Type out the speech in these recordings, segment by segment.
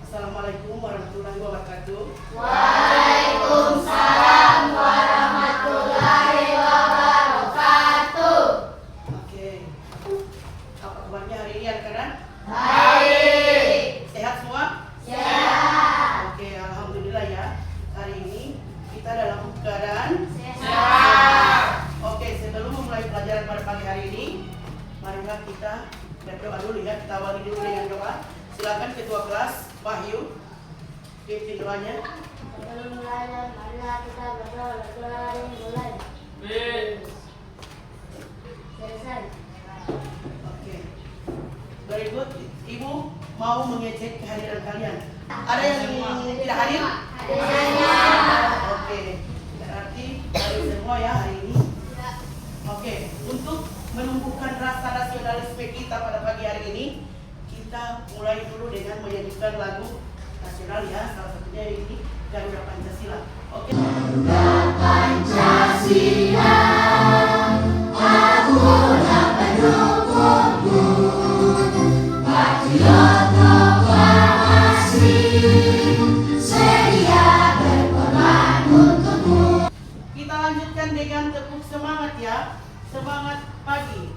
Assalamualaikum warahmatullahi wabarakatuh. Waalaikumsalam warahmatullahi wabarakatuh. Oke. Apa kabarnya hari ini anak-anak? Baik. Sehat semua? Sehat. Oke, alhamdulillah ya. Hari ini kita dalam keadaan Sehat. Oke, sebelum memulai pelajaran pada pagi hari ini, marilah kita berdoa dulu ya. Kita awali dulu dengan doa. Silakan ketua kelas Wahyu pimpin doanya. Sebelum belajar, marilah kita berdoa. Mulai. Selesai. Oke. Berikut Ibu mau mengecek kehadiran kalian. Ada yang tidak hadir? Oke. Berarti hadir semua ya hari ini. Oke. Untuk menumbuhkan rasa nasionalisme kita pada pagi hari ini, kita mulai dulu dengan menyanyikan lagu nasional ya. Salah satunya ini Garuda Pancasila. Oke. Garuda Pancasila, akulah pendukungmu, patriot proklamasi, sedia berkorban untukmu. Kita lanjutkan dengan tepuk semangat ya. Semangat pagi.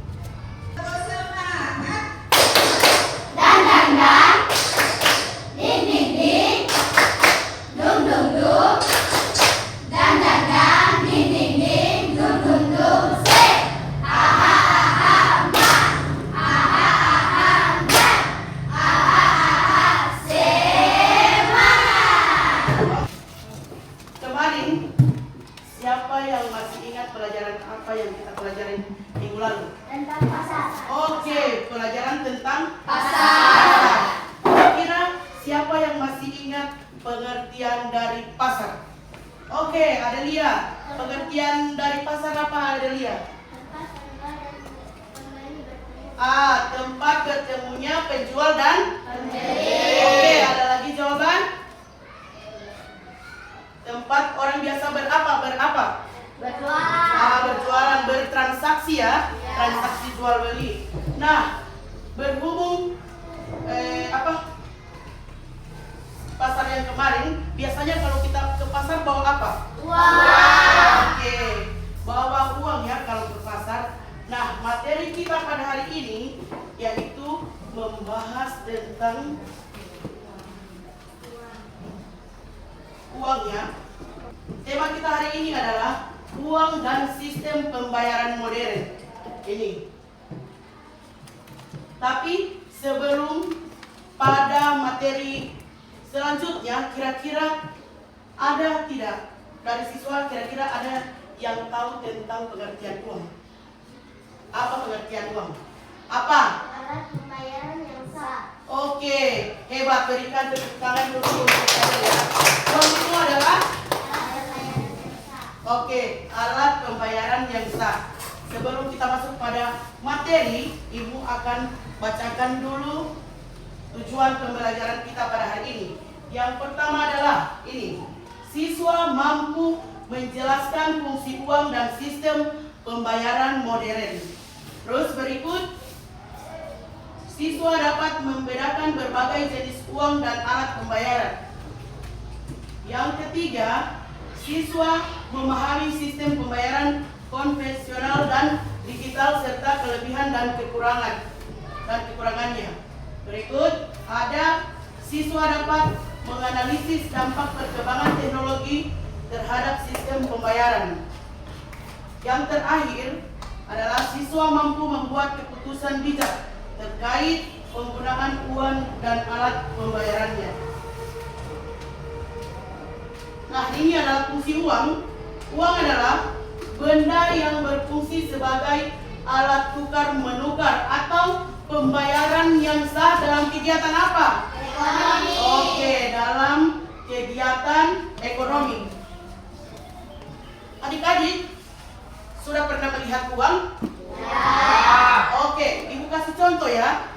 Kemarin siapa yang masih ingat pelajaran apa yang kita pelajarin minggu lalu? Tentang pasar. Oke, pelajaran tentang Pasar. Kira-kira siapa yang masih ingat pengertian dari pasar? Oke, Adelia. Pengertian dari pasar apa, Adelia? Tempat bertemunya penjual dan Pembeli. Oke, ada lagi jawaban? Tempat orang biasa berapa? Berjualan, bertransaksi ya. Ya. Transaksi jual beli. Nah, berhubung pasar yang kemarin, biasanya kalau kita ke pasar bawa apa? Oke, bawa uang ya kalau ke pasar. Nah, materi kita pada hari ini yaitu membahas tentang uang ya. Tema kita hari ini adalah uang dan sistem pembayaran modern. Ini. Tapi sebelum pada materi selanjutnya, kira-kira ada tidak dari siswa kira-kira ada yang tahu tentang pengertian uang? Apa pengertian uang? Apa? Alat pembayaran yang sah. Oke, hebat, berikan tepuk tangan dulu untuk saya ya. Uang itu adalah Alat pembayaran yang sah. Oke, alat pembayaran yang sah. Sebelum kita masuk pada materi, Ibu akan bacakan dulu tujuan pembelajaran kita pada hari ini. Yang pertama adalah ini. Siswa mampu menjelaskan fungsi uang dan sistem pembayaran modern. Terus berikut, siswa dapat membedakan berbagai jenis uang dan alat pembayaran. Yang ketiga, siswa memahami sistem pembayaran konvensional dan digital serta kelebihan dan kekurangannya. Berikut ada siswa dapat menganalisis dampak perkembangan teknologi terhadap sistem pembayaran. Yang terakhir adalah siswa mampu membuat keputusan bijak terkait penggunaan uang dan alat pembayarannya. Nah, ini adalah fungsi uang. Uang adalah benda yang berfungsi sebagai alat tukar menukar atau pembayaran yang sah dalam kegiatan apa? Ekonomi. Oke, dalam kegiatan ekonomi. Adik-adik, sudah pernah melihat uang? Ya. Oke, Ibu kasih contoh ya.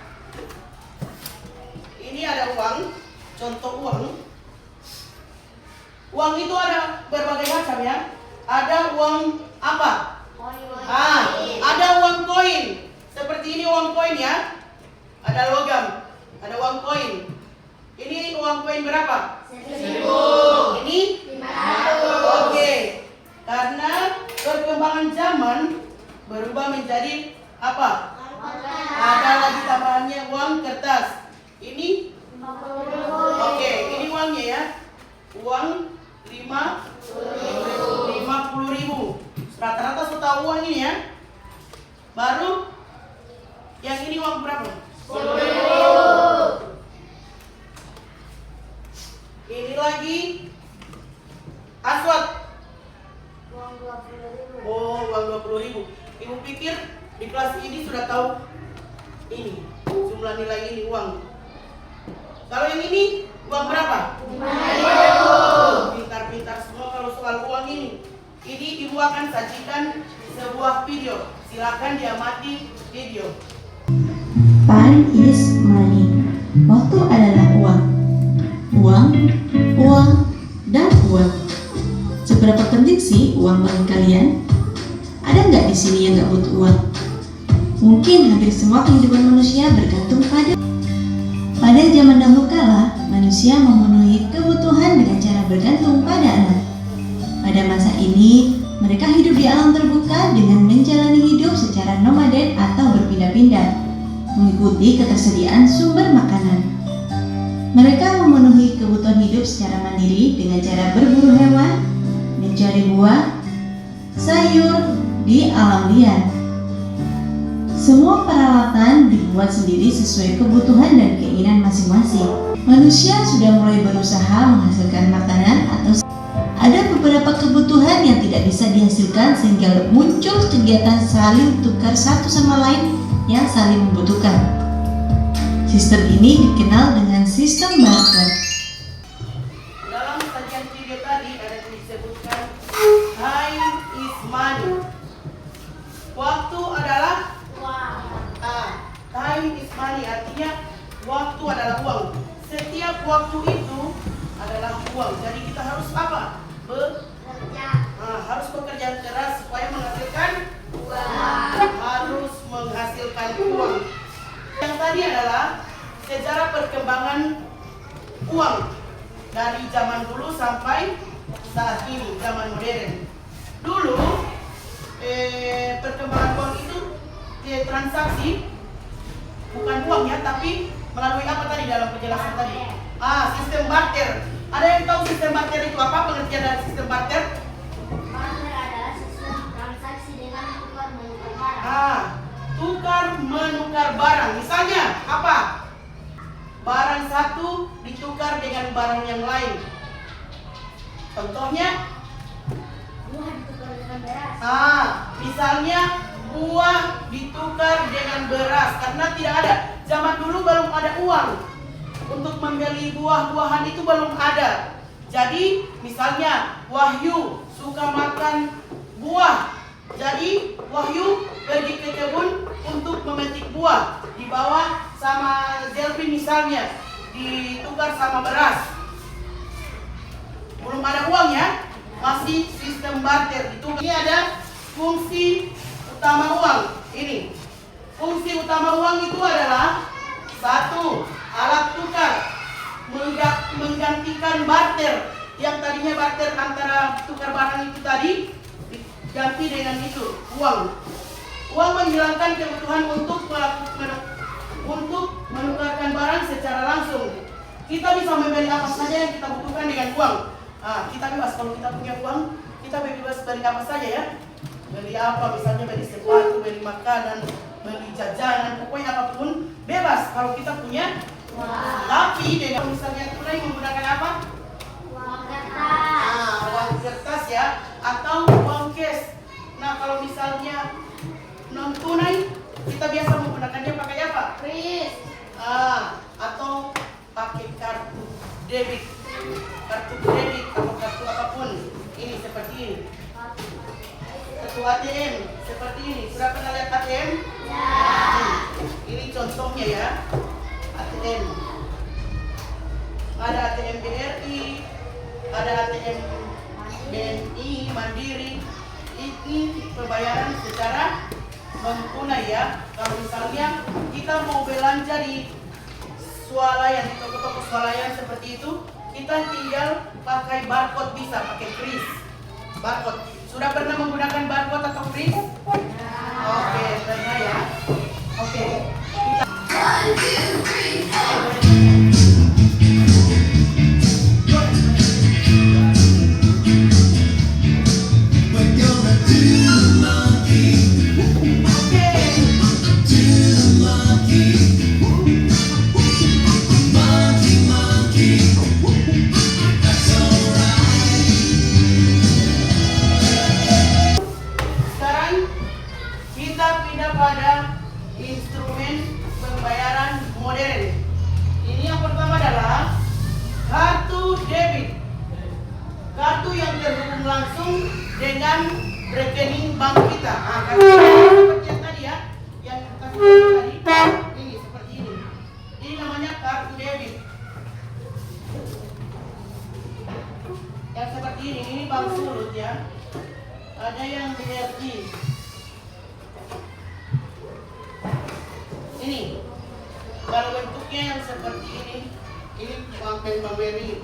Ini ada uang, contoh uang. Uang itu ada berbagai macam ya. Ada uang apa? Ada uang koin. Seperti ini uang koin ya. Ada logam, ada uang koin. Ini uang koin koin berapa? 1000. Ini 500. oke. Karena perkembangan zaman berubah menjadi apa? Ada lagi tambahannya uang kertas. Ini 50.000. oke, ini uangnya ya. Uang 50.000. Rata-rata sudah uang ini ya. Baru yang ini uang berapa? 10.000. Ini lagi aswad. Uang 20.000. Oh, uang 20.000. Ibu pikir di kelas ini sudah tahu ini jumlah nilai ini uang. Kalau yang ini uang berapa? 5.000. Pintar-pintar semua kalau soal uang ini. Ini ibu akan sajikan sebuah video. Silakan diamati video. Time is money. Waktu adalah uang. Uang, uang, dan uang. Seberapa penting sih uang bagi kalian? Ada nggak di sini yang nggak butuh uang? Mungkin hampir semua kehidupan manusia bergantung pada zaman dahulu kala, manusia memenuhi kebutuhan dengan cara bergantung pada alam. Pada masa ini, mereka hidup di alam terbuka dengan menjalani hidup secara nomaden atau berpindah-pindah, mengikuti ketersediaan sumber makanan. Mereka memenuhi kebutuhan hidup secara mandiri dengan cara berburu hewan, mencari buah, sayur di alam liar. Semua peralatan dibuat sendiri sesuai kebutuhan dan keinginan masing-masing. Manusia sudah mulai berusaha menghasilkan makanan atau ada beberapa kebutuhan yang tidak bisa dihasilkan sehingga muncul kegiatan saling tukar satu sama lain yang saling membutuhkan. Sistem ini dikenal dengan sistem barter. Dalam sajian video tadi ada yang disebutkan time is money. Waktu adalah time is money, artinya waktu adalah uang. Setiap waktu itu adalah uang. Jadi kita harus apa? Harus bekerja keras supaya menghasilkan uang. Harus menghasilkan uang. Yang tadi adalah sejarah perkembangan uang dari zaman dulu sampai saat ini, zaman modern. Dulu perkembangan uang itu transaksi bukan uang ya, tapi melalui apa tadi dalam penjelasan tadi? Sistem barter. Ada yang tahu sistem barter itu apa? Pengertian dari sistem barter? Barter adalah sistem transaksi dengan tukar menukar barang. Tukar menukar barang. Misalnya apa? Barang satu ditukar dengan barang yang lain. Contohnya? Buah ditukar dengan beras. Misalnya buah ditukar dengan beras karena tidak ada. Zaman dulu belum ada uang. Untuk membeli buah-buahan itu belum ada. Jadi misalnya Wahyu suka makan buah. Jadi Wahyu pergi ke kebun untuk memetik buah. Dibawa sama Zelvin misalnya, ditukar sama beras. Belum ada uang ya, masih sistem barter. Ini ada fungsi utama uang. Ini fungsi utama uang itu adalah satu, alat tukar, menggantikan barter. Yang tadinya barter antara tukar barang itu tadi diganti dengan itu uang. Uang menghilangkan kebutuhan untuk menukarkan barang secara langsung. Kita bisa membeli apa saja yang kita butuhkan dengan uang. Kita bebas kalau kita punya uang, kita bebas beli apa saja ya. Beli apa, misalnya beli sepatu, beli makanan, beli jajanan, pokoknya apapun bebas kalau kita punya. Tapi dengan misalnya tunai menggunakan apa? Uang kertas. Uang kertas ya, atau uang cash. Nah kalau misalnya non tunai, kita biasa menggunakannya pakai apa? Kris. Atau pakai kartu debit, kartu kredit atau kartu apapun. Ini seperti ini. Kartu ATM seperti ini. Sudah pernah lihat ATM? Ya. Ini contohnya ya. ATM. Ada ATM BRI, ada ATM BNI, Mandiri. Ini pembayaran secara non tunai ya. Kalau misalnya kita mau belanja di swalayan, di toko-toko swalayan seperti itu, kita tinggal pakai barcode, bisa pakai kris. Barcode. Sudah pernah menggunakan barcode atau kris? Oke, pernah ya. Oke. Pada instrumen pembayaran modern. Ini yang pertama adalah kartu debit. Kartu yang terhubung langsung dengan rekening bank kita. Kartu seperti yang tadi ya, yang kita sebutkan tadi. Ini seperti ini. Ini namanya kartu debit. Yang seperti ini bank surut ya. Ada yang BRI. Ini kalau bentuknya yang seperti ini bank BRI.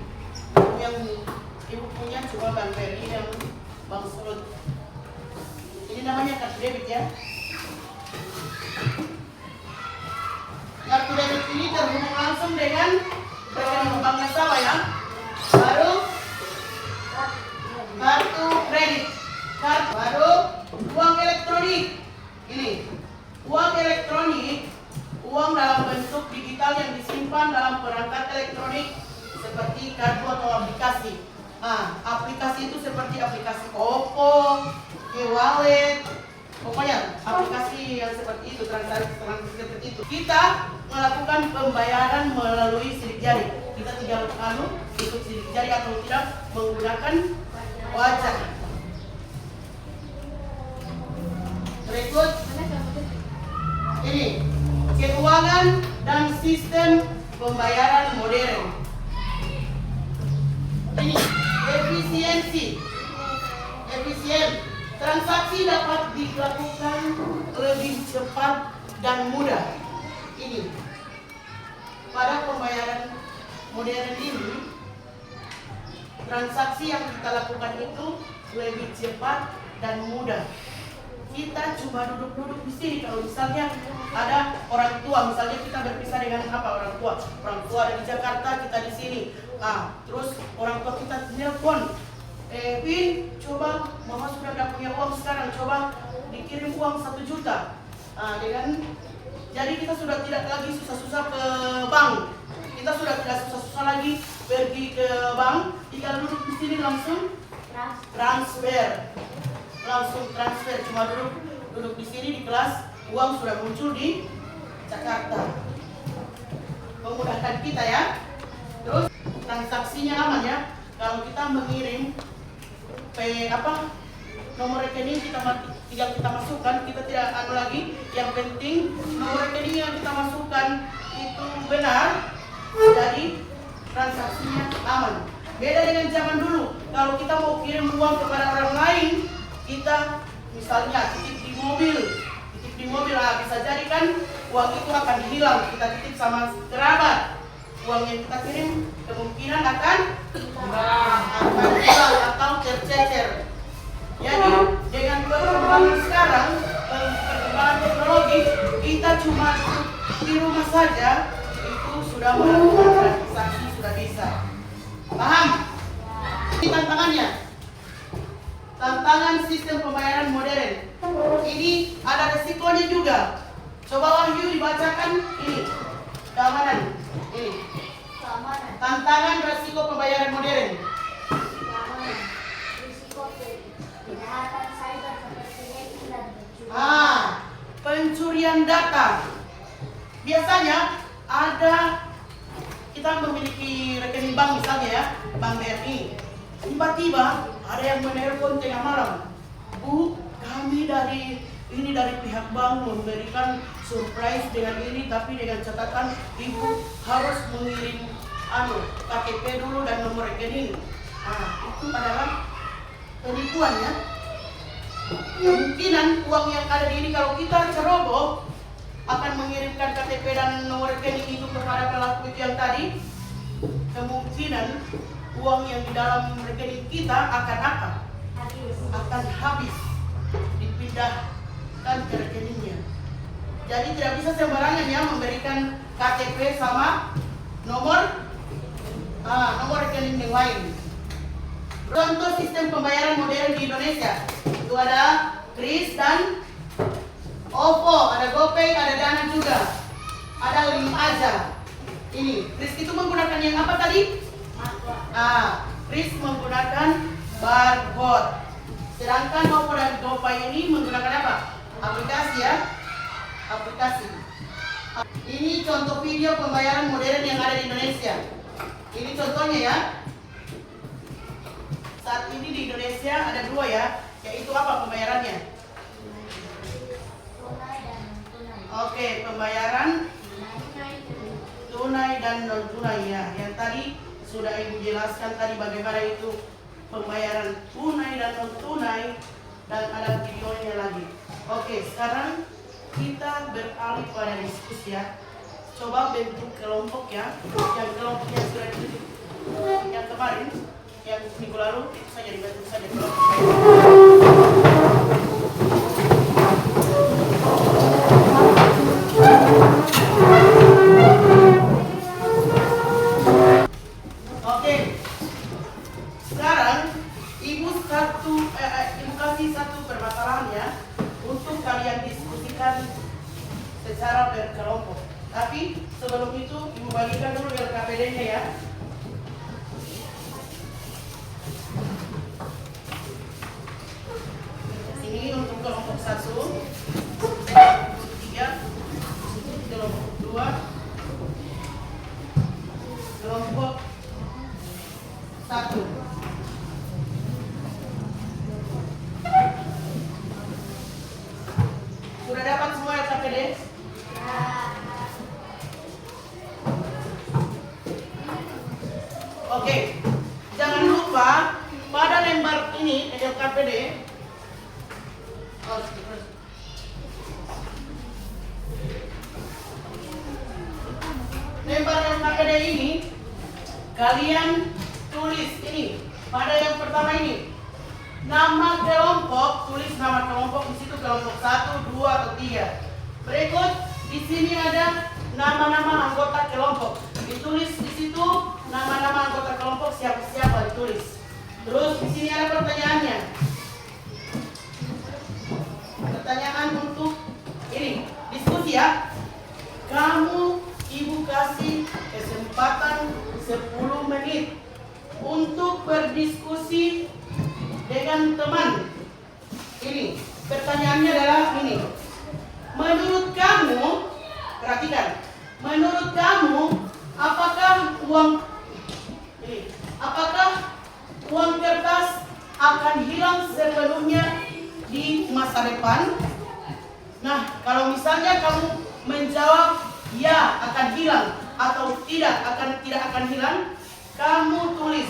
Yang ibu punya cuma bank BRI yang bank surut. Ini namanya kartu debit ya. Kartu debit ini terhubung langsung dengan rekening bank nasabah ya. Baru kartu kredit, baru uang elektronik. Ini uang elektronik. Uang dalam bentuk digital yang disimpan dalam perangkat elektronik seperti kartu atau aplikasi. Aplikasi itu seperti aplikasi Oppo, e-wallet, pokoknya aplikasi yang seperti itu, transaksi seperti itu. Kita melakukan pembayaran melalui sidik jari. Kita tinggal ikut sidik jari atau tidak menggunakan wajah. Berikut ini keuangan dan sistem pembayaran modern. Ini efisien. Transaksi dapat dilakukan lebih cepat dan mudah. Ini pada pembayaran modern ini, transaksi yang kita lakukan itu lebih cepat dan mudah. Kita cuma duduk-duduk di sini. Kalau misalnya ada orang tua, misalnya kita berpisah dengan orang tua ada di Jakarta, kita di sini. Terus orang tua kita telepon, Vin, coba mama sudah tidak punya uang sekarang, coba dikirim uang 1 juta. Jadi kita sudah tidak lagi susah-susah ke bank. Kita sudah tidak susah-susah lagi pergi ke bank. Tinggal duduk di sini langsung transfer. Cuma duduk di sini di kelas, uang sudah muncul di Jakarta. Memudahkan kita ya. Terus transaksinya aman ya. Kalau kita mengirim nomor rekening tinggal kita masukkan, kita tidak lagi. Yang penting nomor rekening yang kita masukkan itu benar, jadi transaksinya aman. Beda dengan zaman dulu. Kalau kita mau kirim uang kepada orang lain, kita misalnya titip di mobil, bisa jadi kan uang itu akan hilang. Kita titip sama kerabat, uang yang kita kirim kemungkinan akan hilang atau tercecer. Jadi dengan perkembangan sekarang, perkembangan teknologi, kita cuma di rumah saja itu sudah melakukan transaksi, sudah bisa. Paham? Ini tantangannya. Tantangan sistem pembayaran modern. Ini ada resikonya juga. Coba Wahyu dibacakan ini. Keamanan. Ini. Tantangan resiko pembayaran modern. Risiko kejahatan cyber seperti hacking dan Pencurian data. Biasanya kita memiliki rekening bank misalnya ya, Bank BRI. Tiba-tiba ada yang menelpon tengah malam, Bu, kami dari pihak bank memberikan surprise dengan ini, tapi dengan catatan Ibu harus mengirim KTP dulu dan nomor rekening. Itu adalah penipuan ya. Kemungkinan uang yang ada di ini kalau kita ceroboh akan mengirimkan KTP dan nomor rekening itu kepada pelaku itu yang tadi? Kemungkinan uang yang di dalam rekening kita akan apa? Akan habis, dipindahkan ke rekeningnya. Jadi tidak bisa sembarangan ya memberikan KTP sama nomor rekening yang lain. Contoh sistem pembayaran modern di Indonesia itu ada Kris dan OVO, ada GoPay, ada Dana juga, ada Link Aja. Ini Kris itu menggunakan yang apa tadi? Kris menggunakan barcode. Sedangkan OVO dan GoPay ini menggunakan apa? Aplikasi ya, aplikasi. Ini contoh video pembayaran modern yang ada di Indonesia. Ini contohnya ya. Saat ini di Indonesia ada dua ya, yaitu apa pembayarannya? Oke, pembayaran tunai dan non tunai ya. Yang tadi sudah Ibu jelaskan tadi bagaimana itu pembayaran tunai dan non tunai, dan ada videonya lagi. Oke, sekarang kita beralih pada diskusi ya. Coba bentuk kelompok ya. Yang kelompoknya sudah dibentuk yang kemarin, yang minggu lalu itu saja dibentuk saja kelompok. Oke, sekarang Ibu kasih satu permasalahan ya untuk kalian diskusikan secara berkelompok. Tapi sebelum itu Ibu bagikan dulu LKPD-nya ya. Ini untuk kelompok 1, kelompok 3, kelompok 2, kelompok 1. Sudah dapat semua LKPD? Oke, jangan lupa pada lembar ini LKPD. Lembar LKPD ini kalian tulis ini pada yang pertama ini nama kelompok, tulis nama kelompok di situ, kelompok 1, 2 atau 3. Berikut di sini ada nama-nama anggota kelompok, ditulis di situ nama-nama anggota kelompok siapa-siapa ditulis. Terus di sini ada pertanyaannya. Pertanyaan untuk ini diskusi ya. Kamu Ibu kasih kesempatan 10 menit untuk berdiskusi dengan teman. Ini pertanyaannya adalah ini. Menurut kamu, perhatikan. Menurut kamu, apakah uang kertas akan hilang sepenuhnya di masa depan? Nah, kalau misalnya kamu menjawab ya akan hilang atau tidak akan hilang, kamu tulis.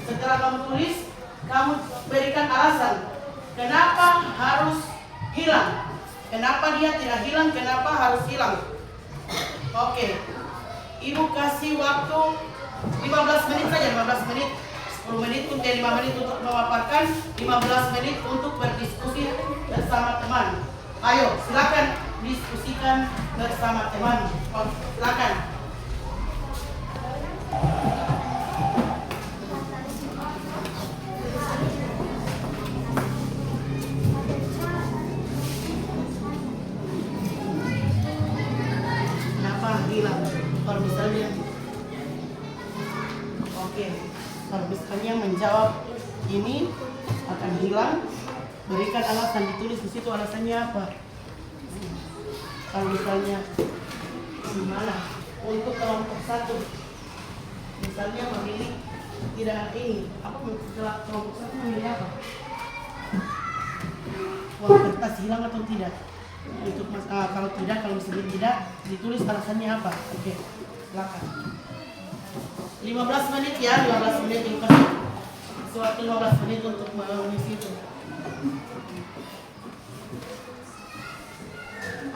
Setelah kamu tulis, kamu berikan alasan kenapa harus hilang, kenapa dia tidak hilang, kenapa harus hilang. Oke, Ibu kasih waktu 15 menit saja, 15 menit, 10 menit untuk 5 menit untuk memaparkan, 15 menit untuk berdiskusi bersama teman. Ayo, silakan diskusikan bersama teman. Silakan. Kenapa hilang? Kalau misalnya, oke, kalau misalnya menjawab ini akan hilang, berikan alasan, ditulis di situ alasannya apa. Kalau misalnya gimana untuk kelompok 1, misalnya memilih tidak ini, apa kelompok 1 memilih apa? Uang kertas hilang atau tidak? Untuk kalau tidak, kalau misalnya tidak, ditulis alasannya apa? Oke, silakan. 15 menit ya, 15 menit Ibu kasih suatu 15 menit untuk mengisi itu.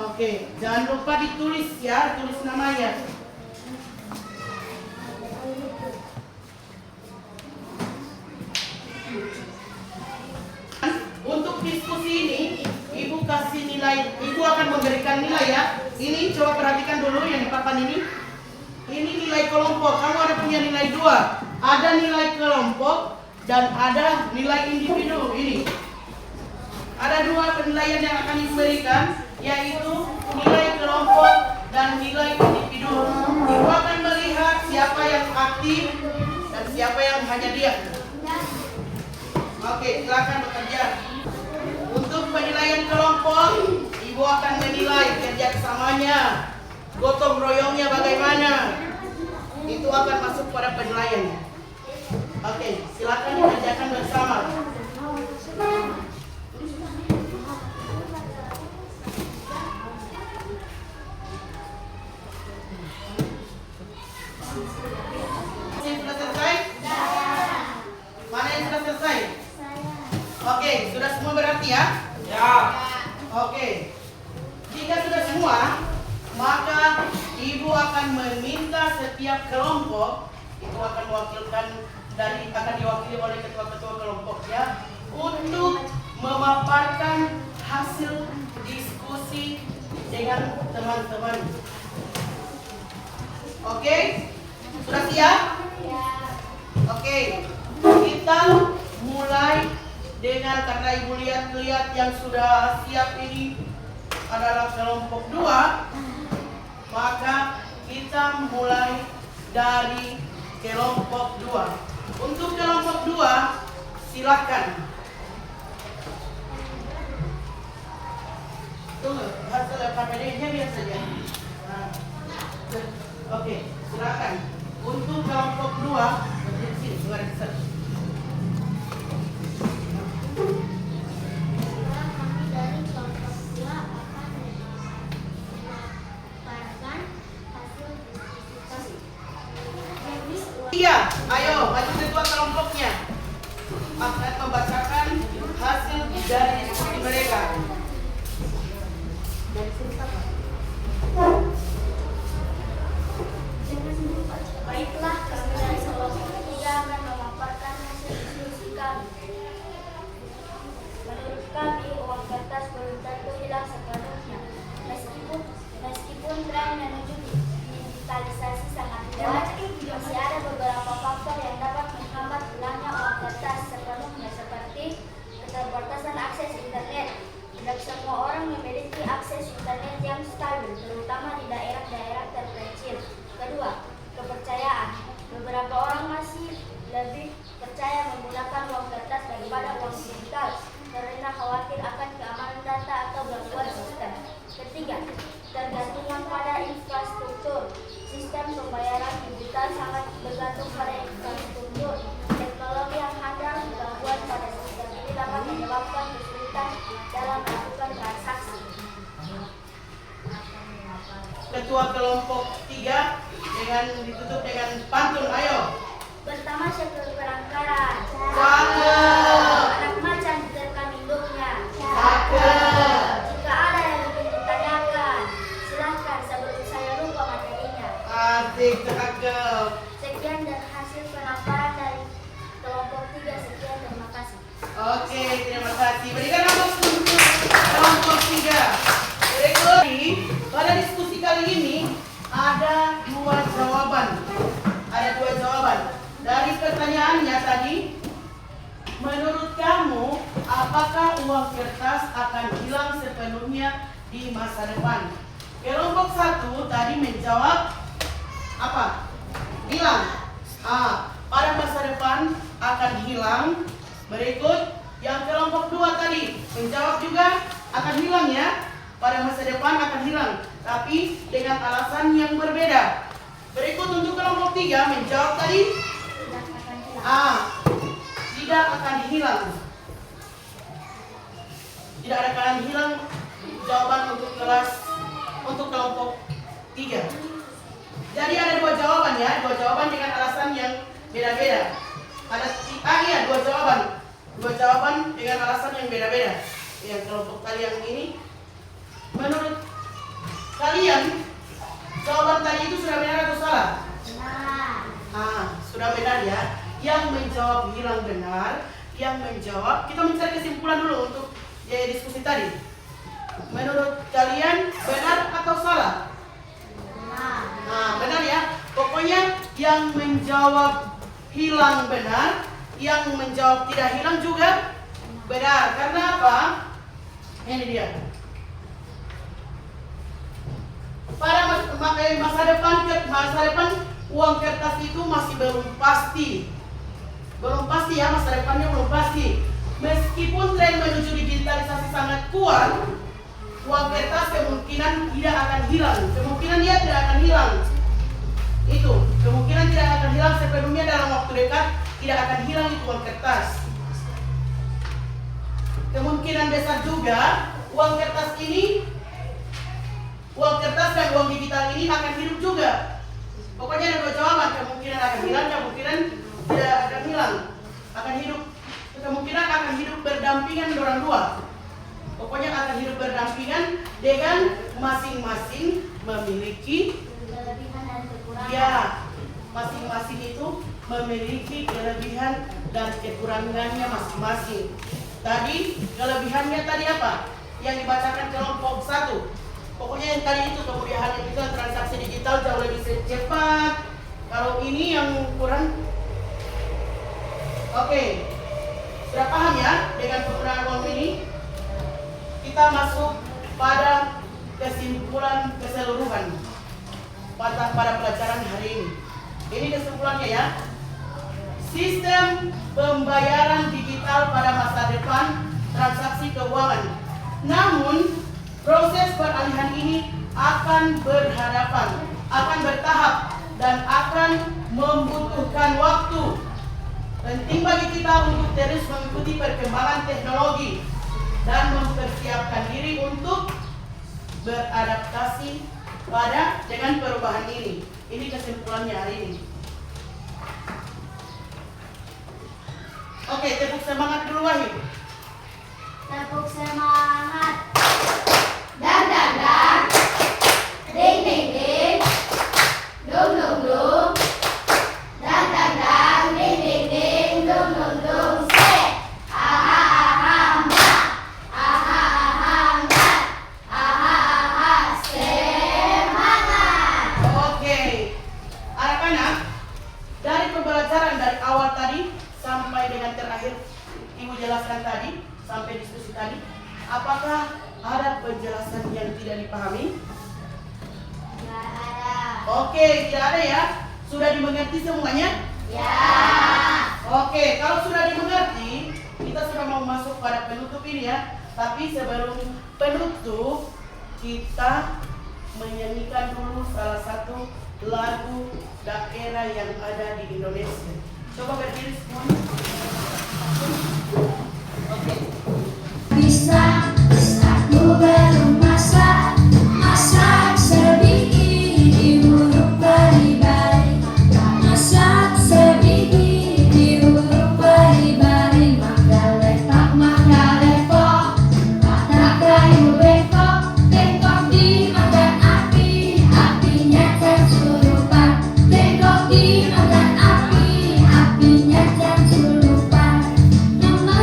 Oke, jangan lupa ditulis ya, tulis namanya. ini nilai kelompok. Kamu ada punya nilai 2. Ada nilai kelompok dan ada nilai individu. Ini ada 2 penilaian yang akan diberikan, yaitu nilai kelompok dan nilai individu. Ibu akan melihat siapa yang aktif dan siapa yang hanya diam. Oke, silakan bekerja. Untuk penilaian kelompok, ibu akan menilai kerjasamanya, gotong royongnya bagaimana. Itu akan masuk pada penilaian. Oke, silakan dikerjakan bersama. Sudah selesai? Mana yang sudah selesai? Oke, sudah semua berarti ya? Ya. Oke. Jika sudah semua, maka ibu akan meminta setiap kelompok itu akan diwakili oleh ketua-ketua kelompoknya untuk memaparkan hasil diskusi dengan teman-teman. Oke? Sudah siap? Oke. Kita mulai dengan, karena ibu lihat yang sudah siap ini adalah kelompok 2, maka kita mulai dari kelompok 2. Untuk kelompok 2, silakan. Tunggu, hasil KPD-nya biar saja. Oke, silakan. Untuk kelompok 2, berdiri suara besar. Kami dari kelompok 2 akan memaparkan hasil diskusi. Iya, ayo maju ketua kelompoknya akan membacakan hasil dari diskusi mereka. Baiklah, kami dari kelompok 3 akan memaparkan hasil diskusi kami. Menurut kami, uang kertas belum tentu hilang sepenuhnya. Meskipun tren menuju digitalisasi sangat kuat, masih ada beberapa faktor yang dapat menghambat hilangnya uang kertas sepenuhnya, seperti keterbatasan akses internet. Tidak semua orang memiliki akses internet yang stabil, terutama di daerah-daerah terpencil. Kedua, kepercayaan. Beberapa orang masih lebih percaya menggunakan uang kertas daripada uang digital karena khawatir akan keamanan data atau gangguan sistem. Ketiga, tergantungan pada infrastruktur. Sistem pembayaran digital sangat bergantung pada infrastruktur. Teknologi yang handal, gangguan pada sistem ini dapat menyebabkan kesulitan dalam melakukan transaksi. Ketua kelompok 3 dengan ditutup dengan pantun, ayo. Pertama, sektor perangkaran. Cakep. Anak macan diterkam induknya. Cakep. Jika ada yang ingin ditanyakan, silahkan sebelum saya lupa materinya. Asik, cakep. Sekian dan hasil pemaparan dari kelompok 3. Sekian, terima kasih. Oke, terima kasih. Berikan tepuk untuk kelompok 3. Berikut pada diskusi kali ini ada 2 jawaban. Ada 2 jawaban. Dari pertanyaannya tadi, menurut kamu apakah uang kertas akan hilang sepenuhnya di masa depan? Kelompok 1 tadi menjawab apa? Hilang. Pada masa depan akan hilang. Berikut yang kelompok 2 tadi menjawab juga akan hilang ya. Pada masa depan akan hilang, tapi dengan alasan yang berbeda. Berikut untuk kelompok 3 menjawab tadi tidak akan hilang. Tidak akan hilang jawaban untuk kelompok 3. Jadi ada 2 jawaban ya, 2 jawaban dengan alasan yang beda-beda. Ada 2 jawaban. 2 jawaban dengan alasan yang beda-beda. Yang kelompok tadi yang ini, menurut kalian jawaban tadi itu sudah benar atau salah? Benar. Sudah benar ya. Yang menjawab hilang benar, yang menjawab, kita mencari kesimpulan dulu untuk diskusi tadi. Menurut kalian benar atau salah? Benar. Benar ya. Pokoknya Yang menjawab hilang benar, yang menjawab tidak hilang juga benar. Karena apa? Ini dia. Pada masa depan uang kertas itu masih belum pasti. Belum pasti ya, masa depannya belum pasti. Meskipun tren menuju digitalisasi sangat kuat, uang kertas kemungkinan tidak akan hilang. Kemungkinan dia tidak akan hilang. Itu, kemungkinan tidak akan hilang sepenuhnya dalam waktu dekat, tidak akan hilang itu uang kertas. Kemungkinan besar juga uang kertas dan uang digital ini akan hidup juga. Pokoknya ada dua jawaban, kemungkinan akan hilang, kemungkinan tidak akan hilang. Akan hidup, kemungkinan akan hidup berdampingan orang dua. Pokoknya akan hidup berdampingan dengan masing-masing memiliki kelebihan dan kekurangan. ya, masing-masing itu memiliki kelebihan dan kekurangannya masing-masing. Tadi kelebihannya tadi apa? Yang dibacakan kelompok 1. Pokoknya yang tadi itu kemudahan itu transaksi digital jauh lebih cepat. Kalau ini yang kurang. Oke. Sudah paham ya dengan penggunaan uang ini? Kita masuk pada kesimpulan keseluruhan pada pelajaran hari ini. Ini kesimpulannya ya. Sistem pembayaran digital pada masa depan transaksi keuangan. Namun, proses peralihan ini akan bertahap dan akan membutuhkan waktu. Penting bagi kita untuk terus mengikuti perkembangan teknologi dan mempersiapkan diri untuk beradaptasi dengan perubahan ini. Ini kesimpulannya hari ini. Oke, tepuk semangat dulu Wahyu. Tepuk semangat. Dan. Ding ding ding. Dung dung dung. Dan. Ding ding ding. Dung dung dung. Se. Aha aha ma. Aha aha ma. Aha aha semangat. Oke. Anak-anak, dari pembelajaran dari awal tadi sampai dengan terakhir Ibu jelaskan tadi, sampai diskusi tadi, apakah ada penjelasan yang tidak dipahami? Nggak ada. Oke, tidak ada ya. Sudah dimengerti semuanya? Ya. Oke, kalau sudah dimengerti, kita sudah mau masuk pada penutup ini ya. Tapi sebelum penutup, kita menyanyikan dulu salah satu lagu daerah yang ada di Indonesia. Coba berdiri semuanya. Oke. Bisa ku belum masak sebiji di huruf bari-bari. Masak sebiji di huruf bari-bari. Maka lepok, tak kayu bengkok dimakan api, apinya tersurupan. Bengkok dimakan api, apinya tersurupan. Nama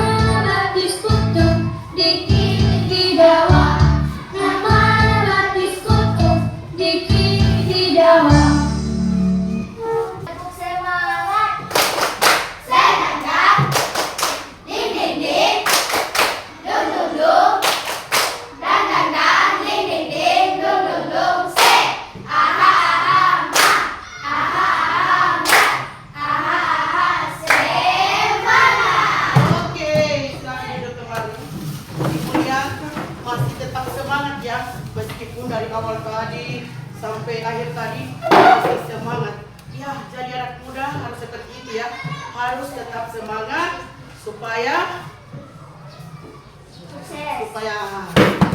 batis kutub dikit di bawah. Nama batis kutub dikit di bawah. Tepuk semangat. Senang. Ding ding ding. Dung dung dung. Dan ding ding ding. Dung dung dung. Se. Aha aha ma. Aha aha ma. Aha aha semangat. Oke, silakan duduk kembali. Ibu lihat masih tetap semangat ya, meskipun dari awal tadi sampai akhir tadi masih semangat. Ya, jadi anak muda harus seperti itu ya, harus tetap semangat supaya Sukses.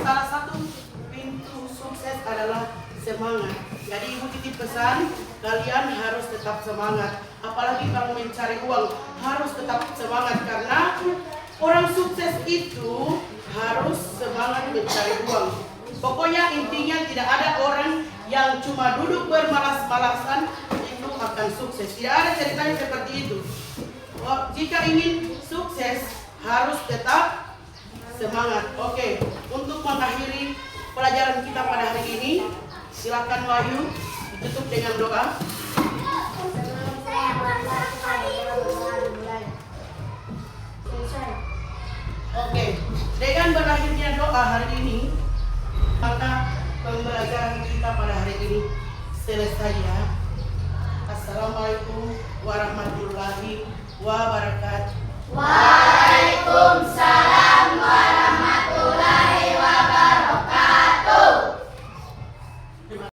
salah satu pintu sukses adalah semangat. Jadi ibu titip pesan, kalian harus tetap semangat. Apalagi kalau mencari uang, harus tetap semangat karena orang sukses itu harus semangat mencari uang. Pokoknya intinya tidak ada orang yang cuma duduk bermalas-malasan itu akan sukses. Tidak ada ceritanya seperti itu. Jika ingin sukses harus tetap semangat. Oke, untuk mengakhiri pelajaran kita pada hari ini, silakan Wahyu ditutup dengan doa. yang benar dimulai. Selesai. Oke, dengan berakhirnya doa hari ini, maka pembelajaran kita pada hari ini selesai ya. Assalamualaikum warahmatullahi wabarakatuh.